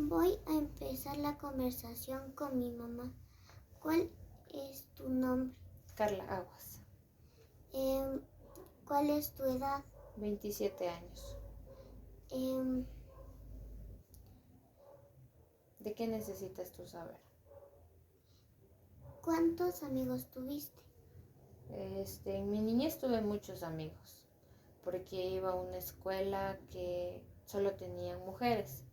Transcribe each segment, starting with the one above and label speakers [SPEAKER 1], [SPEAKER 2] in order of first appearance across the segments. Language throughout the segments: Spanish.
[SPEAKER 1] Voy a empezar la conversación con mi mamá. ¿Cuál es tu nombre?
[SPEAKER 2] Carla Aguas.
[SPEAKER 1] ¿Cuál es tu edad?
[SPEAKER 2] 27 años.
[SPEAKER 1] Em,
[SPEAKER 2] ¿De qué necesitas tú saber?
[SPEAKER 1] ¿Cuántos amigos tuviste?
[SPEAKER 2] En mi niñez tuve muchos amigos, porque iba a una escuela que solo tenían mujeres.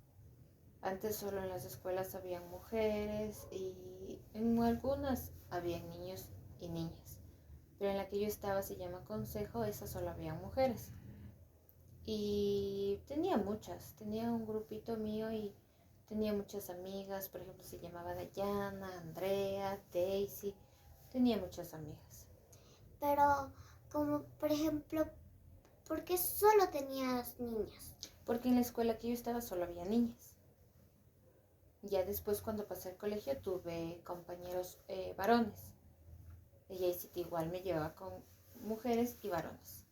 [SPEAKER 2] Antes solo en las escuelas habían mujeres y en algunas habían niños y niñas. Pero en la que yo estaba se llama Consejo, esa solo habían mujeres. Y tenía un grupito mío y tenía muchas amigas, por ejemplo se llamaba Dayana, Andrea, Daisy, tenía muchas amigas.
[SPEAKER 1] Pero, como por ejemplo, ¿por qué solo tenías niñas?
[SPEAKER 2] Porque en la escuela que yo estaba solo había niñas. Ya después cuando pasé al colegio tuve compañeros varones. Y ahí sí que igual me llevaba con mujeres y varones.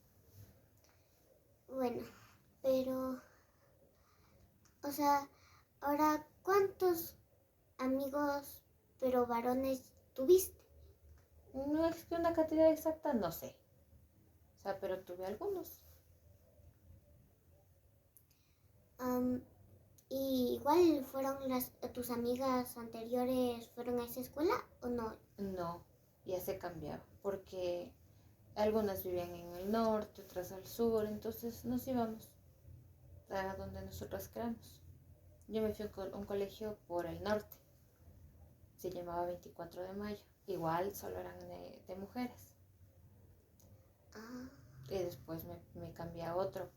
[SPEAKER 1] Bueno, pero, o sea, ahora, ¿cuántos amigos, pero varones, tuviste?
[SPEAKER 2] No es que una cantidad exacta, no sé. O sea, pero tuve algunos.
[SPEAKER 1] ¿Y igual fueron tus amigas anteriores, fueron a esa escuela o no?
[SPEAKER 2] No, ya se cambiaron. Porque algunas vivían en el norte, otras al sur. Entonces nos íbamos a donde nosotras queramos. Yo me fui a un colegio por el norte. Se llamaba 24 de mayo. Igual solo eran de mujeres.
[SPEAKER 1] Ah,
[SPEAKER 2] Y después me cambié a otro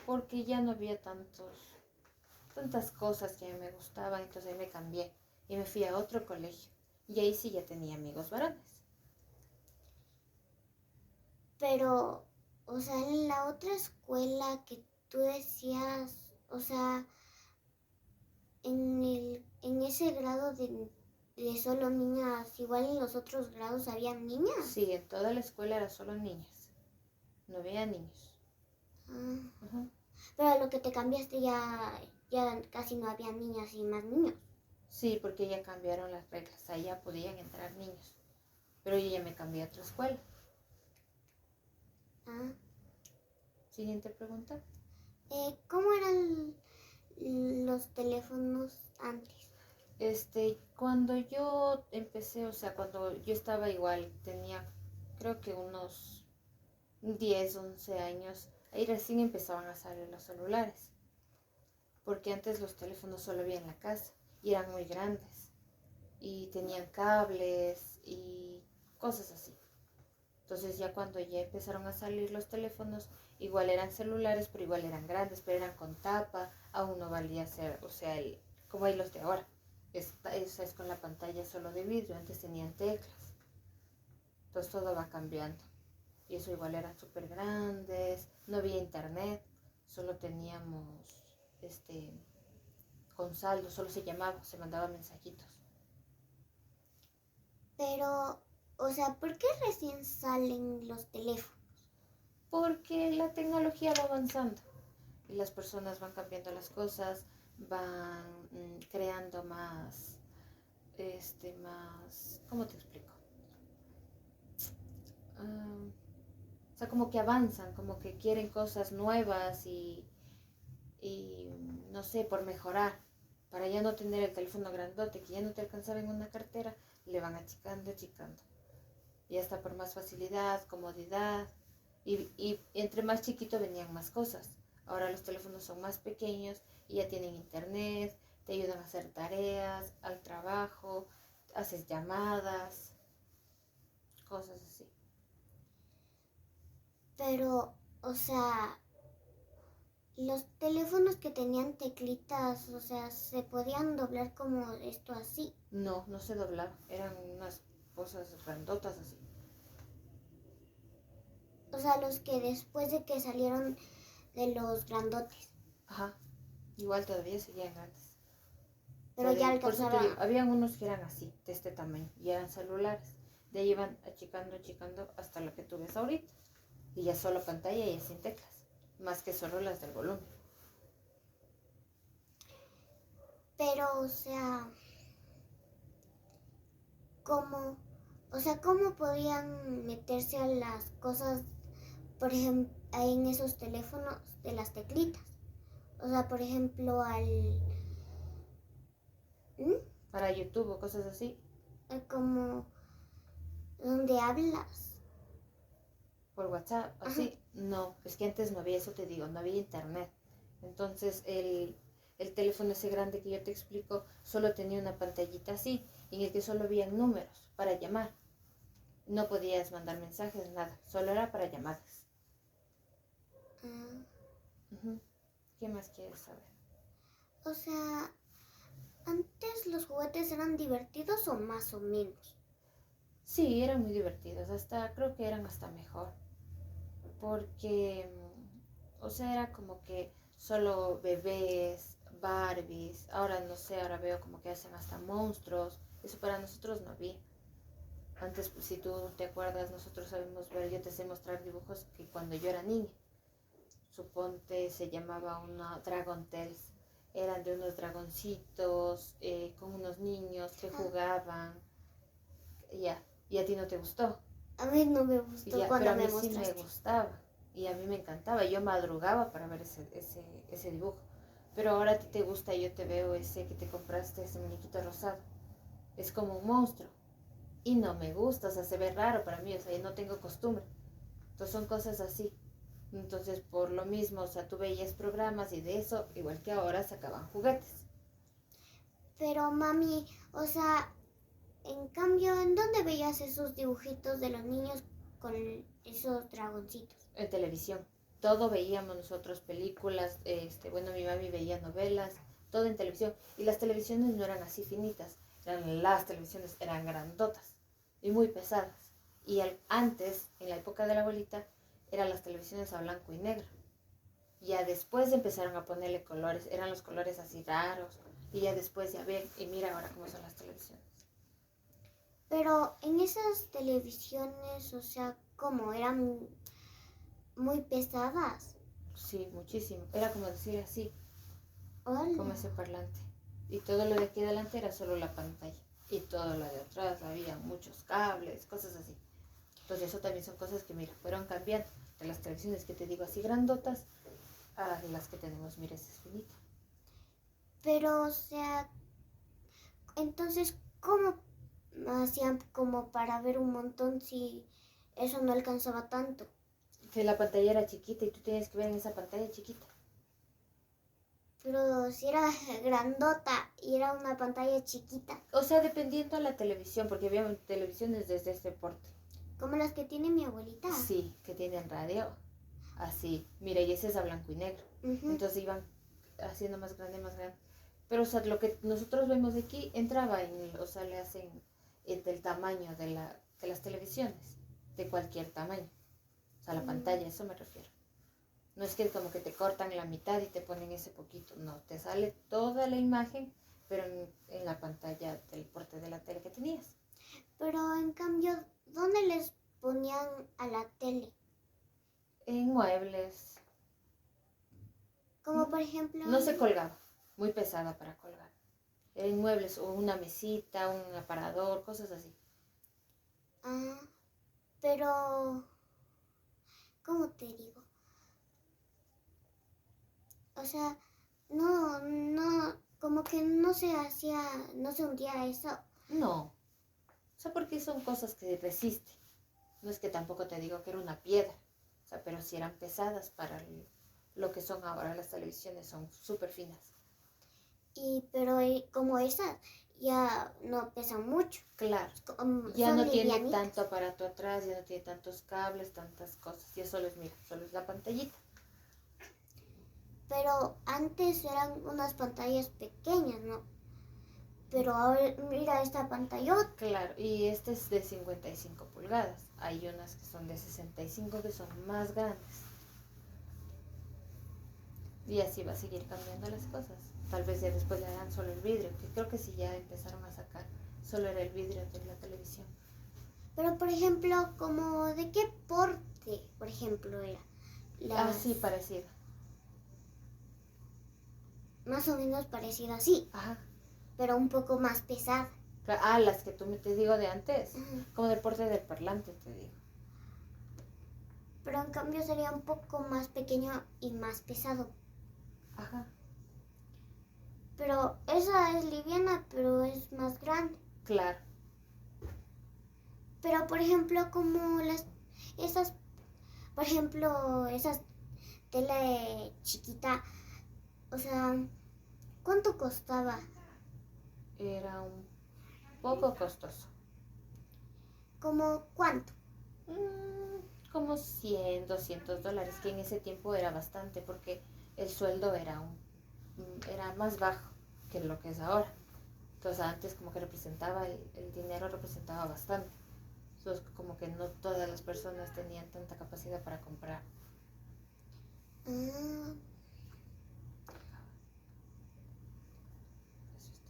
[SPEAKER 2] porque ya no había tantas cosas que me gustaban, entonces ahí me cambié y me fui a otro colegio. Y ahí sí ya tenía amigos varones.
[SPEAKER 1] pero, o sea, en la otra escuela que tú decías, o sea, en ese grado de solo niñas, igual en los otros grados habían niñas.
[SPEAKER 2] Sí, en toda la escuela era solo niñas, no había niños.
[SPEAKER 1] Ah,
[SPEAKER 2] Ujú.
[SPEAKER 1] pero a lo que te cambiaste ya casi no había niñas y más niños.
[SPEAKER 2] Sí, porque ya cambiaron las reglas, ahí ya podían entrar niños. Pero yo ya me cambié a otra escuela.
[SPEAKER 1] Ah,
[SPEAKER 2] Siguiente pregunta.
[SPEAKER 1] ¿Cómo eran los teléfonos antes?
[SPEAKER 2] Cuando yo empecé, o sea, cuando yo estaba igual, tenía creo que unos 10 11 años, ahí recién empezaban a salir los celulares, porque antes los teléfonos solo había en la casa y eran muy grandes y tenían cables y cosas así. Entonces ya cuando ya empezaron a salir los teléfonos, igual eran celulares, pero igual eran grandes, pero eran con tapa, aún no valía ser, o sea, como hay los de ahora. Esa es con la pantalla solo de vidrio, antes tenían teclas. Entonces todo va cambiando. Y eso igual eran súper grandes, no había internet, solo teníamos con saldo, solo se llamaba, se mandaba mensajitos.
[SPEAKER 1] Pero, o sea, ¿por qué recién salen los teléfonos?
[SPEAKER 2] Porque la tecnología va avanzando y las personas van cambiando las cosas, van creando ¿cómo te explico? O sea, como que avanzan, como que quieren cosas nuevas y no sé, por mejorar, para ya no tener el teléfono grandote que ya no te alcanzaba en una cartera, le van achicando, achicando. Y hasta por más facilidad, comodidad, y entre más chiquito venían más cosas. Ahora los teléfonos son más pequeños y ya tienen internet, te ayudan a hacer tareas, al trabajo, haces llamadas, cosas así.
[SPEAKER 1] Pero, o sea, los teléfonos que tenían teclitas, o sea, se podían doblar como esto así.
[SPEAKER 2] No, no se doblaba, eran unas cosas grandotas así.
[SPEAKER 1] O sea, los que después de que salieron de los grandotes.
[SPEAKER 2] Ajá, igual todavía seguían grandes. O
[SPEAKER 1] Pero
[SPEAKER 2] sea,
[SPEAKER 1] ya
[SPEAKER 2] por eso te
[SPEAKER 1] alcanzaba.
[SPEAKER 2] digo, habían unos que eran así, de este tamaño, y eran celulares. De ahí iban achicando, achicando hasta lo que tú ves ahorita. Y ya solo pantalla y sin teclas, más que solo las del volumen.
[SPEAKER 1] Pero, o sea, ¿cómo, cómo podían meterse a las cosas, por ejemplo, en esos teléfonos de las teclitas? O sea, por ejemplo, ¿Mm?
[SPEAKER 2] Para YouTube o cosas así.
[SPEAKER 1] Como donde hablas.
[SPEAKER 2] Por WhatsApp,
[SPEAKER 1] Ajá.
[SPEAKER 2] así. No, es que antes no había eso, te digo, no había internet. Entonces el teléfono ese grande que yo te explico solo tenía una pantallita así, en el que solo había números para llamar. No podías mandar mensajes, nada, solo era para llamadas.
[SPEAKER 1] Ah,
[SPEAKER 2] Ujú. ¿Qué más quieres saber?
[SPEAKER 1] o sea, antes los juguetes eran divertidos o más o menos.
[SPEAKER 2] Sí, eran muy divertidos, hasta creo que eran hasta mejor, porque, o sea, era como que solo bebés, Barbies, ahora no sé, ahora veo como que hacen hasta monstruos, eso para nosotros no había. Antes, pues, si tú te acuerdas, nosotros sabemos ver, yo te sé mostrar dibujos que cuando yo era niña, suponte se llamaba una Dragon Tales, eran de unos dragoncitos con unos niños que
[SPEAKER 1] Ah,
[SPEAKER 2] jugaban, ya, y a ti no te gustó.
[SPEAKER 1] a mí no me
[SPEAKER 2] Y
[SPEAKER 1] gustó
[SPEAKER 2] ya, pero
[SPEAKER 1] cuando
[SPEAKER 2] a
[SPEAKER 1] me
[SPEAKER 2] mí sí me
[SPEAKER 1] mostraste.
[SPEAKER 2] gustaba y a mí me encantaba. Yo madrugaba para ver ese dibujo. Pero ahora a ti te gusta, yo te veo ese que te compraste, ese muñequito rosado. Es como un monstruo. Y no me gusta, o sea, se ve raro para mí, o sea, yo no tengo costumbre. Entonces son cosas así. Entonces, por lo mismo, o sea, tú veías programas y de eso, igual que ahora, sacaban juguetes.
[SPEAKER 1] Pero mami, o sea, en cambio, ¿en dónde veías esos dibujitos de los niños con esos dragoncitos?
[SPEAKER 2] En televisión. Todo veíamos nosotros, películas, bueno, mi mami veía novelas, todo en televisión. Y las televisiones no eran así finitas, las televisiones eran grandotas y muy pesadas. Y antes, en la época de la abuelita, eran las televisiones a blanco y negro. Ya después empezaron a ponerle colores, eran los colores así raros. Y ya después ya ven, y mira ahora cómo son las televisiones.
[SPEAKER 1] Pero en esas televisiones, o sea, ¿cómo? Eran muy pesadas.
[SPEAKER 2] Sí, muchísimo. Era como decir así, como
[SPEAKER 1] Hola.
[SPEAKER 2] ese parlante. Y todo lo de aquí adelante era solo la pantalla. Y todo lo de atrás había muchos cables, cosas así. Entonces eso también son cosas que, mira, fueron cambiando de las televisiones que te digo así grandotas a las que tenemos, mira, esa es finita.
[SPEAKER 1] Pero, o sea, entonces, ¿cómo hacían como para ver un montón si eso no alcanzaba tanto?
[SPEAKER 2] Que la pantalla era chiquita y tú tienes que ver en esa pantalla chiquita.
[SPEAKER 1] Pero si era grandota y era una pantalla chiquita,
[SPEAKER 2] O sea, dependiendo a la televisión, porque había televisiones desde este porte.
[SPEAKER 1] como las que tiene mi abuelita.
[SPEAKER 2] Sí, que tienen radio. Así, mira, y ese es a blanco y negro.
[SPEAKER 1] Ujú.
[SPEAKER 2] Entonces iban haciendo más grande, más grande. Pero, o sea, lo que nosotros vemos de aquí entraba o sea, le hacen del tamaño de las televisiones, de cualquier tamaño. O sea, la
[SPEAKER 1] Mm.
[SPEAKER 2] pantalla, eso me refiero. No es que como que te cortan la mitad y te ponen ese poquito, no, te sale toda la imagen, pero en la pantalla del porte de la tele que tenías.
[SPEAKER 1] Pero en cambio, ¿dónde les ponían a la tele?
[SPEAKER 2] En muebles,
[SPEAKER 1] Como por ejemplo,
[SPEAKER 2] no se colgaba, muy pesada para colgar. En muebles o una mesita, un aparador, cosas así.
[SPEAKER 1] ah, pero, ¿cómo te digo? O sea, no, como que no se hacía, no se hundía eso.
[SPEAKER 2] No, o sea, porque son cosas que resisten. No es que tampoco te digo que era una piedra, o sea, pero sí eran pesadas para lo que son ahora las televisiones, son súper finas.
[SPEAKER 1] Pero como esas ya no pesan mucho,
[SPEAKER 2] Claro, ya
[SPEAKER 1] son
[SPEAKER 2] no tiene
[SPEAKER 1] livianitas.
[SPEAKER 2] tanto aparato atrás, ya no tiene tantos cables, tantas cosas. Ya solo es, mira, solo es la pantallita.
[SPEAKER 1] Pero antes eran unas pantallas pequeñas, ¿no? Pero ahora mira esta pantallota.
[SPEAKER 2] Claro, y este es de 55 pulgadas. Hay unas que son de 65 que son más grandes. Y así va a seguir cambiando las cosas. Tal vez ya después le harán solo el vidrio, que creo que sí ya empezaron a sacar. Solo era el vidrio de la televisión.
[SPEAKER 1] Pero por ejemplo, como de qué porte, por ejemplo, era.
[SPEAKER 2] Así
[SPEAKER 1] Las
[SPEAKER 2] parecido.
[SPEAKER 1] más o menos parecida así,
[SPEAKER 2] Ajá.
[SPEAKER 1] pero un poco más pesada.
[SPEAKER 2] Ah, las que te digo de antes.
[SPEAKER 1] Ajá.
[SPEAKER 2] Como del porte del parlante, te digo.
[SPEAKER 1] Pero en cambio sería un poco más pequeño y más pesado.
[SPEAKER 2] Ajá.
[SPEAKER 1] Pero esa es liviana, pero es más grande.
[SPEAKER 2] Claro.
[SPEAKER 1] Pero por ejemplo, como esas, por ejemplo, esas tele chiquita, o sea, ¿cuánto costaba?
[SPEAKER 2] Era un poco costoso.
[SPEAKER 1] ¿Cómo cuánto?
[SPEAKER 2] Como 100, $200, que en ese tiempo era bastante porque el sueldo era más bajo que lo que es ahora. Entonces antes como que representaba, el dinero representaba bastante. Entonces como que no todas las personas tenían tanta capacidad para comprar.
[SPEAKER 1] Ah,
[SPEAKER 2] Eso es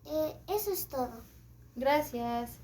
[SPEAKER 2] todo.
[SPEAKER 1] eso es todo.
[SPEAKER 2] Gracias.